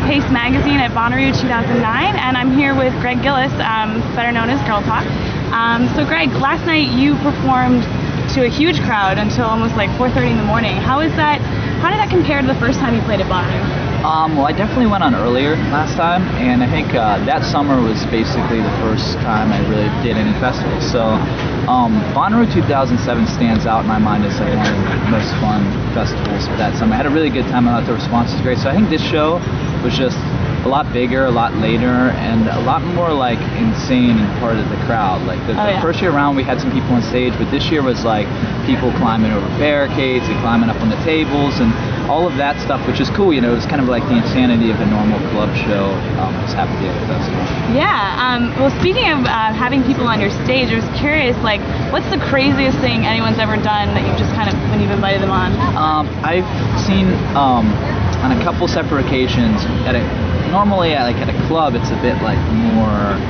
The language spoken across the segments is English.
Pace magazine at Bonnaroo 2009, and I'm here with Greg Gillis, better known as Girl Talk. So Greg, last night you performed to a huge crowd until almost like 4:30 in the morning. How did that compare to the first time you played at Bonnaroo? Well, I definitely went on earlier last time, and I think that summer was basically the first time I really did any festivals. So Bonnaroo 2007 stands out in my mind as like one of the most fun festivals for that summer. I had a really good time. I thought the response was great. So I think this show was just a lot bigger, a lot later, and a lot more like insane and part of the crowd. Like the first year around we had some people on stage, but this year was like people climbing over barricades and climbing up on the tables and all of that stuff, which is cool. You know, it was kind of like the insanity of a normal club show just happened to be at the festival. Yeah. Well, speaking of having people on your stage, I was curious, like, what's the craziest thing anyone's ever done that you've just kind of, when you've invited them on? I've seen on a couple separate occasions normally at a club it's a bit like more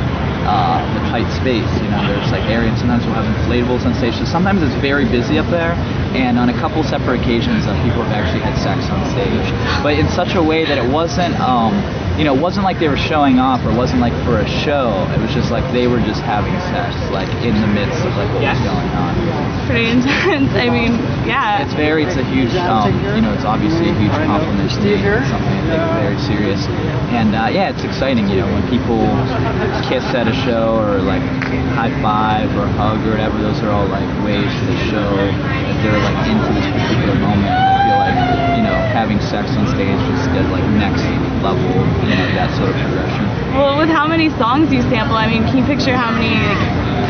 the tight space, you know, there's like areas, sometimes we'll have inflatables on stage, so sometimes it's very busy up there, and on a couple separate occasions people have actually had sex on stage, but in such a way that it wasn't you know, it wasn't like they were showing off, or it wasn't like for a show, it was just like they were just having sex, like in the midst of like what was going on. Pretty intense. I mean, yeah. It's a huge, you know, it's obviously a huge compliment to me. It's something I take very serious. And yeah, it's exciting, you know, when people kiss at a show, or like high five or hug or whatever, those are all like ways to show that they're like into this particular moment. I feel like, you know, having sex on stage is at like next level, you know, that sort of progression. Well, with how many songs you sample, I mean, can you picture how many, like,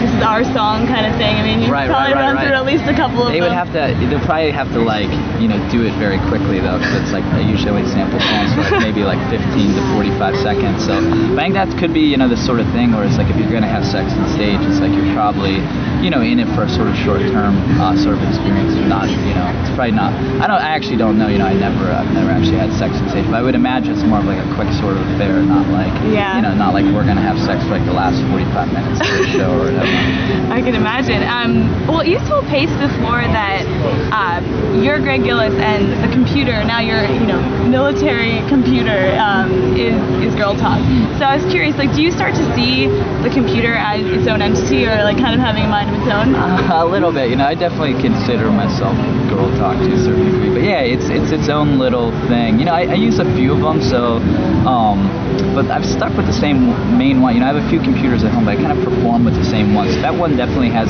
this is our song kind of thing? I mean, you probably run through at least a couple of them. They'll probably have to like, you know, do it very quickly though, because it's like, I usually only sample songs for like maybe like 15 to 45 seconds. So I think that could be, you know, the sort of thing where it's like, if you're going to have sex on stage, it's like you're probably, you know, in it for a sort of short-term sort of experience. Not, you know, it's probably not. I actually don't know. You know, I've never actually had sex on stage, but I would imagine it's more of like a quick sort of affair, not like, you know, not like we're gonna have sex for like the last 45 minutes of the show or whatever. I can imagine. Well, you told Pace before that you're Greg Gillis and the computer, now your, you know, military computer is Girl Talk. So I was curious, like, do you start to see the computer as its own entity, or like kind of having a mind of its own? A little bit, you know. I definitely consider myself Girl Talk to a certain degree, but yeah, it's its own little thing. You know, I use a few of them, so but I've stuck with the same main one. You know, I have a few computers at home, but I kind of perform with the same one. So that one definitely has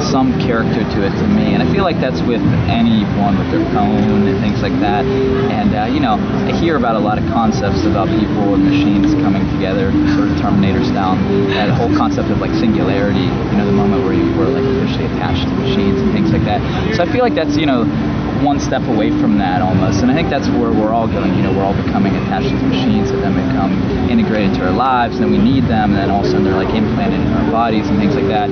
some character to it to me, and I feel like that's with anyone with their phone and things like that. And you know, I hear about a lot of concepts about people and machines coming together, sort of Terminator style. The whole concept of like singularity, you know, the moment where you were like officially attached to machines and things like that. So I feel like that's, you know, one step away from that almost, and I think that's where we're all going. You know, we're all becoming attached to machines that then become integrated into our lives, and then we need them, and then all of a sudden they're like implanted in our bodies and things like that.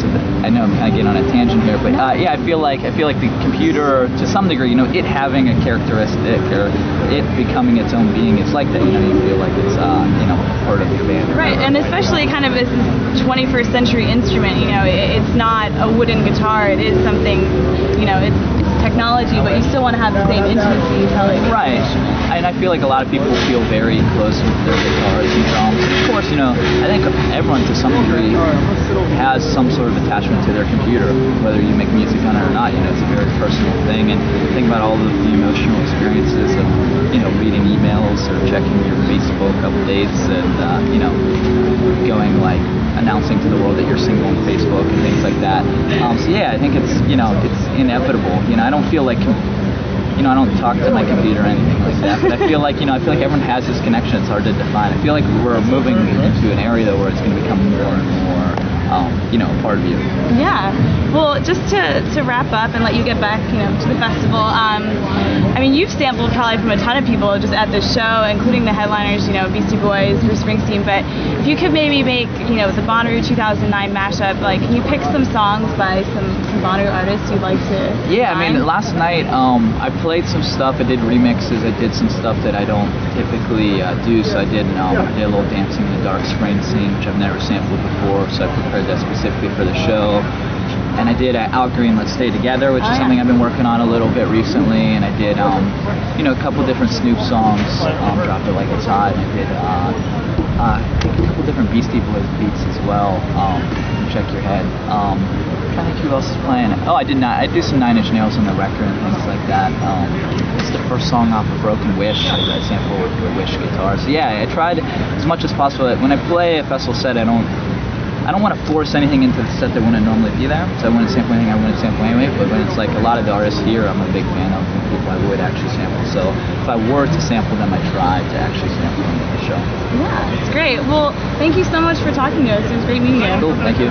So I know I'm kind of getting on a tangent here, but yeah, I feel like the computer, to some degree, you know, it having a characteristic or it becoming its own being, it's like that. You know, you feel like it's you know, part of your band. Right, and especially kind of as this 21st century instrument. You know, it's not a wooden guitar. It is something, you know, it's technology, but you still want to have the same intimacy. Right, and I feel like a lot of people feel very close with their guitars and drums. Of course, you know, I think everyone to some degree has some sort of attachment to their computer, whether you make music on it or not. You know, it's a very personal thing, and think about all of the emotional experiences of, you know, reading emails or checking your Facebook updates and, you know, going like announcing to the world that you're single on Facebook and things like that. So yeah, I think it's, you know, it's inevitable. You know, I don't feel like, you know, I don't talk to my computer or anything like that, but I feel like, you know, everyone has this connection. It's hard to define. I feel like we're moving into an area though where it's going to become more and more, you know, a part of you. Yeah. Well, just to wrap up and let you get back, you know, to the festival. I mean, you've sampled probably from a ton of people just at this show, including the headliners, you know, Beastie Boys, Bruce Springsteen. But if you could maybe make, you know, the Bonnaroo 2009 mashup, like, can you pick some songs by some Bonnaroo artists you'd like to? Yeah, I mean, last night I played some stuff. I did remixes. I did some stuff that I don't typically do. So I did a little Dancing in the Dark Springsteen, which I've never sampled before. So I prepared that specifically for the show. and I did Out Green, Let's Stay Together, which is something I've been working on a little bit recently, and I did a couple different Snoop songs, Dropped It Like It's Hot, and I did I think a couple different Beastie Boys beats as well. Check Your Head. I think who else is playing it? Oh, I did some Nine Inch Nails on the record and things like that. It's the first song off of Broken Wish. I sample with the Wish guitar. So yeah, I tried as much as possible. When I play a festival set, I don't want to force anything into the set that wouldn't normally be there. So I wouldn't sample anything I wouldn't sample anyway. But when it's like a lot of the artists here, I'm a big fan of, and people I would actually sample. So if I were to sample them, I try to actually sample them at the show. Yeah, it's great. Well, thank you so much for talking to us. It was great meeting you. Cool, thank you.